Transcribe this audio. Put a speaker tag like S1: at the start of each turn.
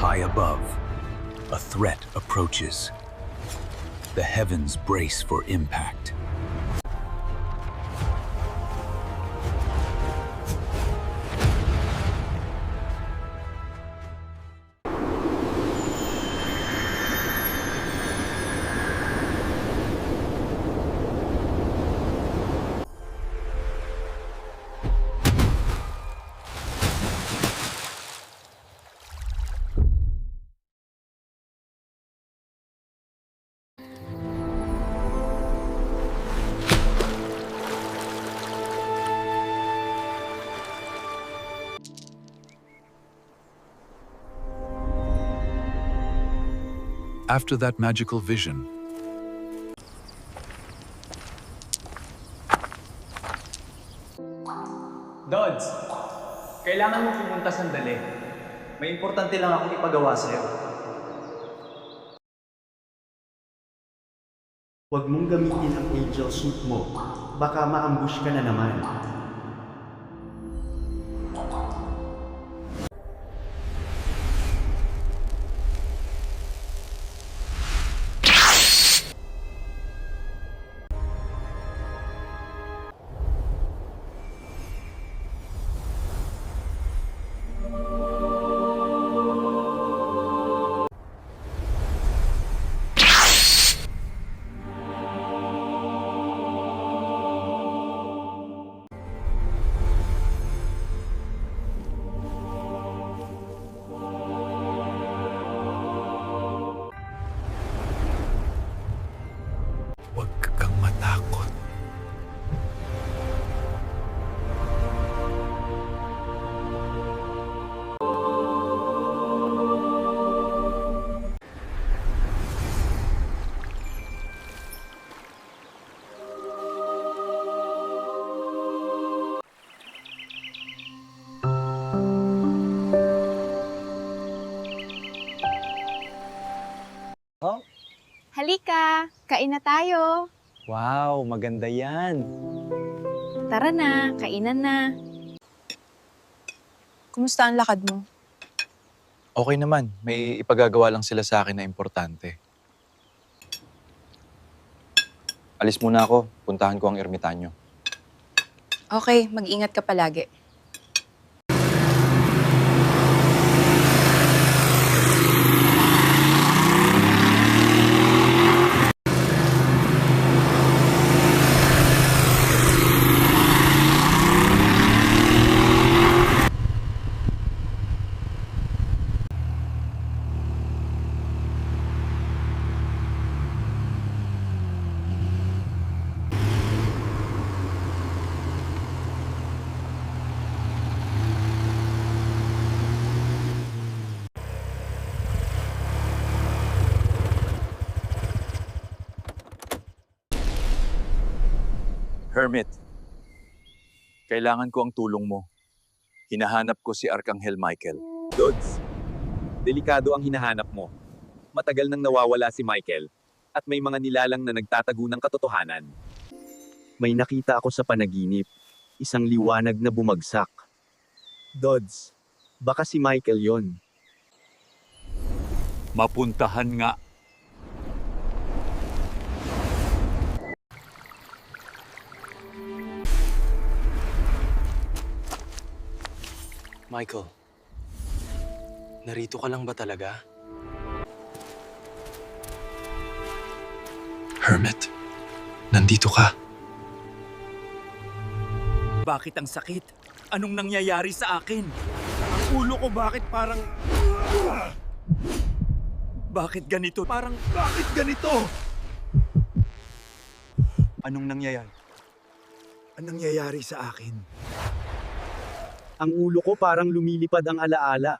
S1: High above, a threat approaches. The heavens brace for impact. After that magical vision,
S2: Dodds, kailangan mo pumunta sandali. May importante lang akong ipagawa sa'yo.
S3: Huwag mong gamitin ang angel suit mo. Baka ma-ambush ka na naman.
S1: huwag kang matakot.
S4: Halika, kain na tayo.
S2: Wow, maganda yan.
S4: Tara na, kainan na. Kumusta ang lakad mo?
S5: Okay naman, may ipagagawa lang sila sa akin na importante. Alis muna ako, puntahan ko ang ermitanyo.
S4: Okay, mag-ingat ka palagi.
S5: Hermit, kailangan ko ang tulong mo. Hinahanap ko si Arkanghel Michael.
S6: Dodds, delikado ang hinahanap mo. Matagal nang nawawala si Michael, at may mga nilalang na nagtatago ng katotohanan.
S3: May nakita ako sa panaginip. Isang liwanag na bumagsak. Dodds, baka si Michael yon.
S1: Mapuntahan nga.
S7: Michael, narito ka lang ba talaga?
S1: Hermit, nandito ka.
S6: Bakit ang sakit? Anong nangyayari sa akin? Ang ulo ko bakit parang... Bakit ganito? Bakit ganito?
S5: Anong nangyayari?
S6: Anong nangyayari sa akin?
S3: Ang ulo ko parang lumilipad ang alaala.